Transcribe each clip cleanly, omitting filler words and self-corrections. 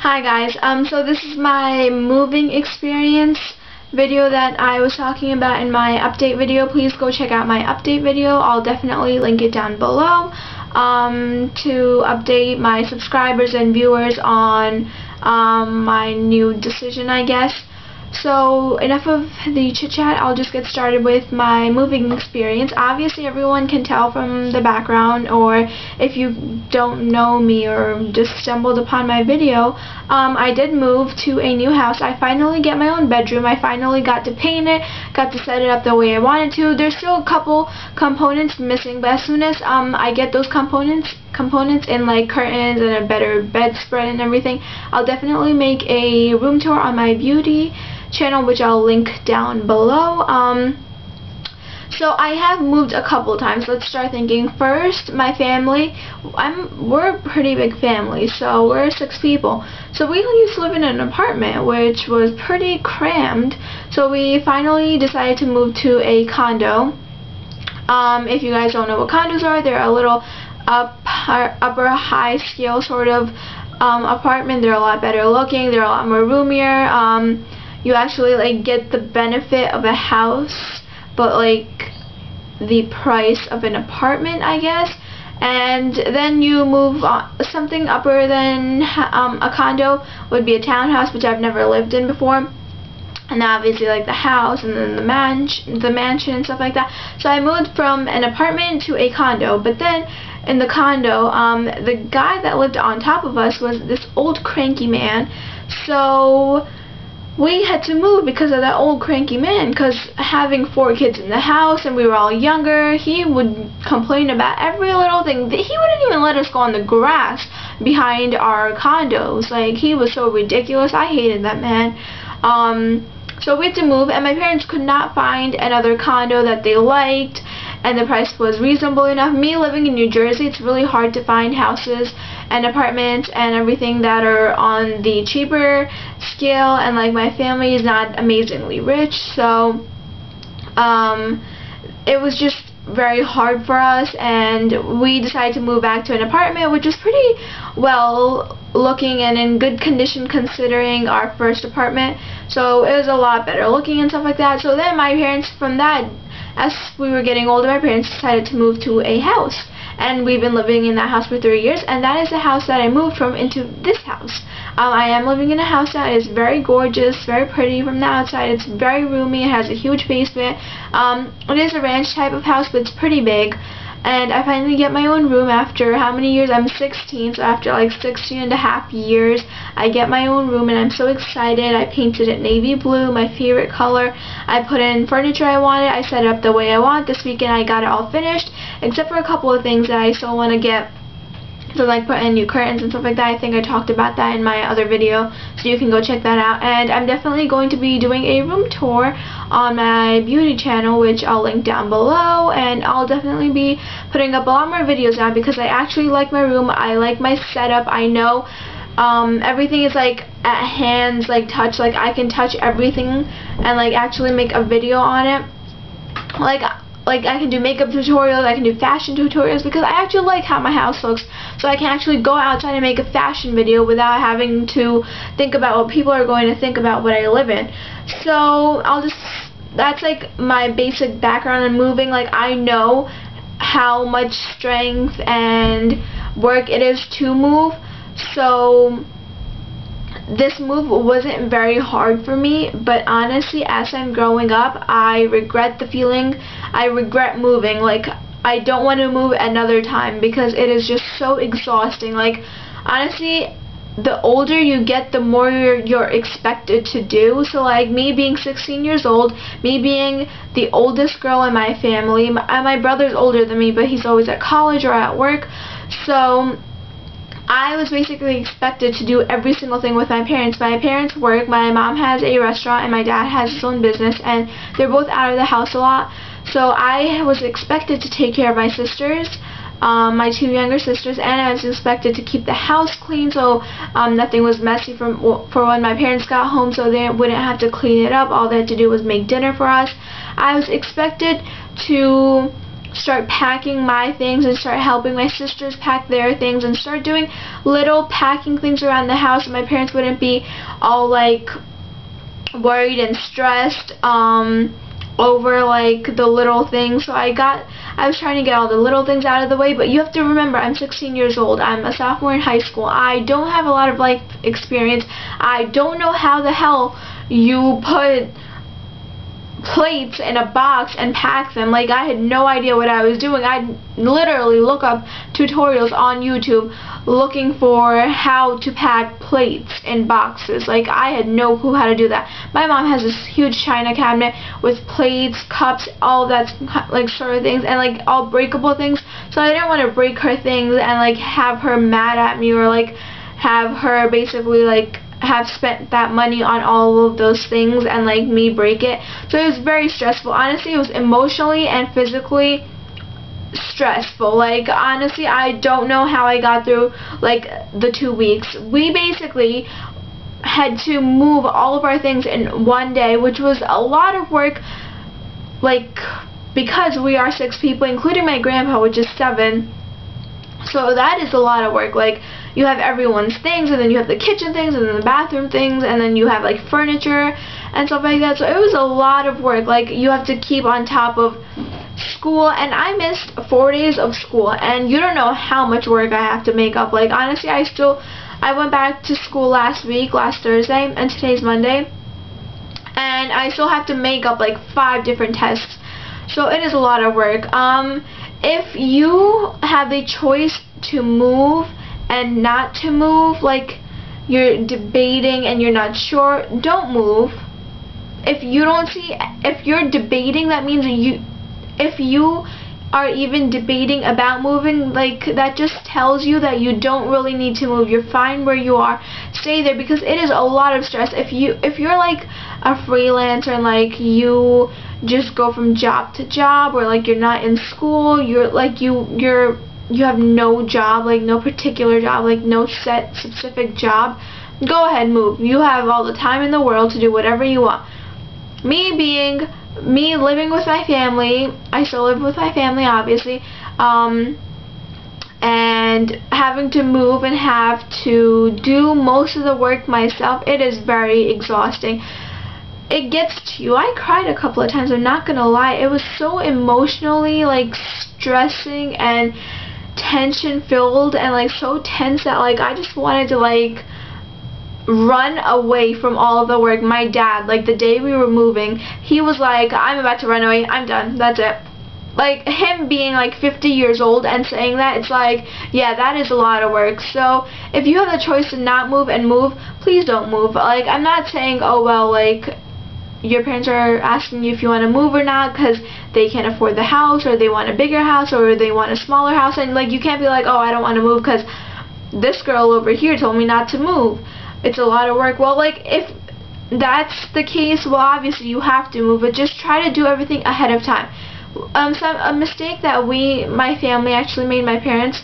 Hi guys, so this is my moving experience video that I was talking about in my update video. Please go check out my update video. I'll definitely link it down below to update my subscribers and viewers on my new decision, I guess. So enough of the chit chat, I'll just get started with my moving experience. Obviously everyone can tell from the background, or if you don't know me or just stumbled upon my video, I did move to a new house. I finally get my own bedroom. I finally got to paint it, got to set it up the way I wanted to. There's still a couple components missing, but as soon as I get those components in, like curtains and a better bedspread and everything, I'll definitely make a room tour on my beauty channel, which I'll link down below. So I have moved a couple times. Let's start thinking. First, my family. We're a pretty big family, so we're 6 people. So we used to live in an apartment, which was pretty crammed. So we finally decided to move to a condo. If you guys don't know what condos are, they're a little upper high scale sort of apartment. They're a lot better looking. They're a lot more roomier. You actually like get the benefit of a house, but like the price of an apartment, I guess. And then you move on. Something upper than a condo would be a townhouse, which I've never lived in before. And obviously like the house and then the mansion and stuff like that. So I moved from an apartment to a condo, but then in the condo, the guy that lived on top of us was this old cranky man. So we had to move because of that old cranky man, because having 4 kids in the house and we were all younger, he would complain about every little thing. He wouldn't even let us go on the grass behind our condos. Like, he was so ridiculous. I hated that man. So we had to move, and my parents could not find another condo that they liked, and the price was reasonable enough. Me living in New Jersey, it's really hard to find houses and apartments and everything that are on the cheaper scale, and like my family is not amazingly rich, so it was just very hard for us, and we decided to move back to an apartment which was pretty well looking and in good condition considering our first apartment. So it was a lot better looking and stuff like that. So then my parents, from that, as we were getting older, my parents decided to move to a house, and we've been living in that house for 3 years, and that is the house that I moved from into this house. I am living in a house that is very gorgeous, very pretty from the outside. It's very roomy. It has a huge basement. It is a ranch type of house, but it's pretty big. And I finally get my own room after how many years? I'm 16, so after like 16 and a half years, I get my own room, and I'm so excited. I painted it navy blue, my favorite color. I put in furniture I wanted. I set it up the way I want. This weekend I got it all finished, except for a couple of things that I still want to get. So like put in new curtains and stuff like that. I think I talked about that in my other video, so you can go check that out. And I'm definitely going to be doing a room tour on my beauty channel, which I'll link down below, and I'll definitely be putting up a lot more videos now because I actually like my room. I like my setup. I know everything is like at hands, like touch, like I can touch everything and like actually make a video on it. Like I can do makeup tutorials, I can do fashion tutorials, because I actually like how my house looks, so I can actually go outside and make a fashion video without having to think about what people are going to think about what I live in. So that's like my basic background in moving. Like, I know how much strength and work it is to move, so this move wasn't very hard for me, but honestly, as I'm growing up, I regret the feeling. I regret moving. Like, I don't want to move another time because it is just so exhausting. Like, honestly, the older you get, the more you're expected to do. So like me being 16 years old, me being the oldest girl in my family, my brother's older than me, but he's always at college or at work, so I was basically expected to do every single thing with my parents. My parents work. My mom has a restaurant and my dad has his own business, and they're both out of the house a lot. So I was expected to take care of my sisters, my 2 younger sisters, and I was expected to keep the house clean so nothing was messy for when my parents got home, so they wouldn't have to clean it up. All they had to do was make dinner for us. I was expected to start packing my things and start helping my sisters pack their things and start doing little packing things around the house, so my parents wouldn't be all like worried and stressed over like the little things. So I was trying to get all the little things out of the way. But you have to remember, I'm 16 years old. I'm a sophomore in high school. I don't have a lot of life experience. I don't know how the hell you put plates in a box and pack them. Like, I had no idea what I was doing. I'd literally look up tutorials on YouTube looking for how to pack plates in boxes. Like, I had no clue how to do that. My mom has this huge china cabinet with plates, cups, all that like sort of things, and like all breakable things, so I didn't want to break her things and like have her mad at me, or like have her basically like have spent that money on all of those things and like me break it. So it was very stressful. Honestly, it was emotionally and physically stressful. Like, honestly, I don't know how I got through like the 2 weeks. We basically had to move all of our things in one day, which was a lot of work, like, because we are 6 people, including my grandpa, which is 7. So that is a lot of work. Like, you have everyone's things, and then you have the kitchen things, and then the bathroom things, and then you have like furniture and stuff like that. So it was a lot of work. Like, you have to keep on top of school, and I missed 4 days of school, and you don't know how much work I have to make up. Like, honestly, I went back to school last Thursday, and today's Monday, and I still have to make up like 5 different tests. So it is a lot of work. If you have a choice to move and not to move, like you're debating and you're not sure, don't move. If you're debating, that means if you are even debating about moving, like, that just tells you that you don't really need to move. You're fine where you are. Stay there, because it is a lot of stress. If you're like a freelancer and like you just go from job to job, or like you're not in school, you're like you have no job, like no particular job, like no set specific job, go ahead, move. You have all the time in the world to do whatever you want. Me living with my family, I still live with my family, obviously, and having to move and have to do most of the work myself, it is very exhausting. It gets to you. I cried a couple of times, I'm not gonna lie. It was so emotionally like stressing and tension filled and like so tense that like I just wanted to like run away from all of the work. My dad, like the day we were moving, he was like, I'm about to run away, I'm done, that's it. Like, him being like 50 years old and saying that, it's like, yeah, that is a lot of work. So if you have the choice to not move and move, please don't move. Like, I'm not saying, oh well, like, your parents are asking you if you want to move or not because they can't afford the house, or they want a bigger house, or they want a smaller house, and like you can't be like, oh, I don't want to move because this girl over here told me not to move. It's a lot of work. Well, like, if that's the case, well, obviously you have to move, but just try to do everything ahead of time. A mistake that my family actually made, my parents,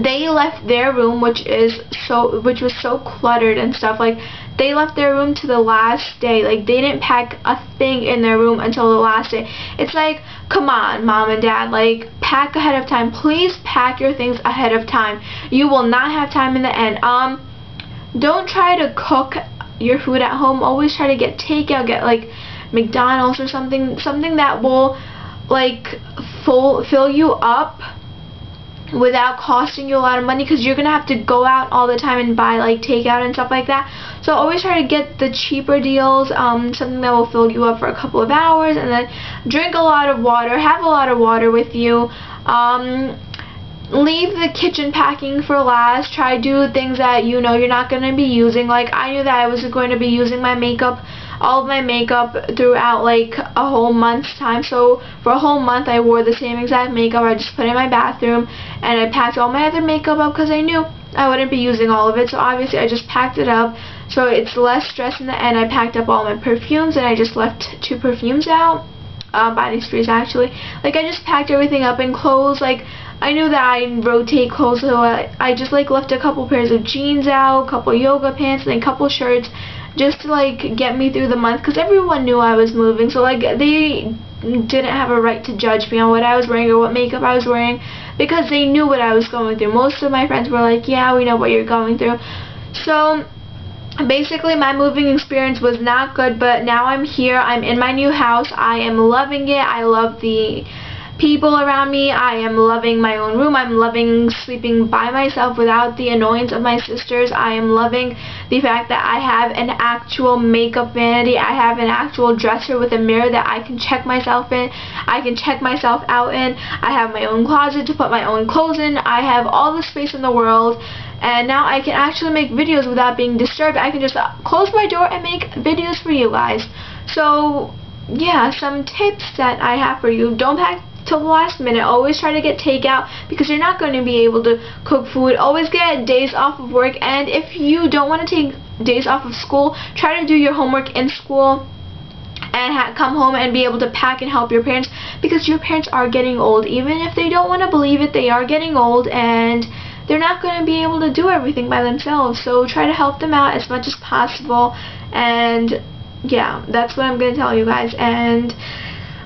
they left their room, which was so cluttered and stuff, like, they left their room to the last day. Like, they didn't pack a thing in their room until the last day. It's like, come on, Mom and Dad, like, pack ahead of time. Please pack your things ahead of time. You will not have time in the end. Don't try to cook your food at home. Always try to get takeout, get like McDonald's or something that will like fill you up without costing you a lot of money, because you're gonna have to go out all the time and buy like takeout and stuff like that. So always try to get the cheaper deals, something that will fill you up for a couple of hours, and then drink a lot of water, have a lot of water with you. Leave the kitchen packing for last. Try do things that you know you're not going to be using. Like, I knew that I was going to be using my makeup, all of my makeup, throughout like a whole month's time. So for a whole month I wore the same exact makeup. I just put it in my bathroom, and I packed all my other makeup up because I knew I wouldn't be using all of it. So obviously I just packed it up so it's less stress in the end. I packed up all my perfumes, and I just left 2 perfumes out, body sprays actually. Like, I just packed everything up, and clothes, like, I knew that I rotate clothes, so I just like left a couple pairs of jeans out, a couple yoga pants, and then a couple shirts, just to like get me through the month, because everyone knew I was moving, so like they didn't have a right to judge me on what I was wearing or what makeup I was wearing, because they knew what I was going through. Most of my friends were like, yeah, we know what you're going through. So basically my moving experience was not good, but now I'm here. I'm in my new house. I am loving it. I love the people around me. I am loving my own room. I'm loving sleeping by myself without the annoyance of my sisters. I am loving the fact that I have an actual makeup vanity. I have an actual dresser with a mirror that I can check myself in. I can check myself out in. I have my own closet to put my own clothes in. I have all the space in the world. And now I can actually make videos without being disturbed. I can just close my door and make videos for you guys. So yeah, some tips that I have for you. Don't pack till the last minute. Always try to get takeout, because you're not going to be able to cook food. Always get days off of work, and if you don't want to take days off of school, try to do your homework in school and come home and be able to pack and help your parents, because your parents are getting old. Even if they don't want to believe it, they are getting old, and they're not going to be able to do everything by themselves. So try to help them out as much as possible. And yeah, that's what I'm going to tell you guys. And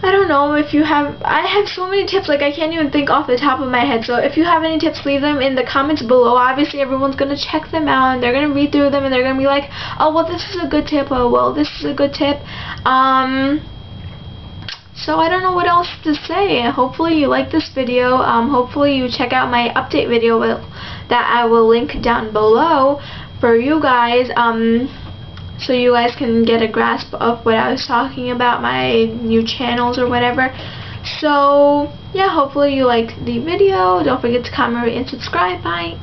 I don't know if you have, I have so many tips, like I can't even think off the top of my head. So if you have any tips, leave them in the comments below. Obviously everyone's going to check them out, and they're going to read through them, and they're going to be like, oh well, this is a good tip, oh well, this is a good tip. So I don't know what else to say. Hopefully you like this video. Hopefully you check out my update video that I will link down below for you guys. So you guys can get a grasp of what I was talking about, my new channels or whatever. So yeah, hopefully you liked the video. Don't forget to comment, rate, and subscribe. Bye.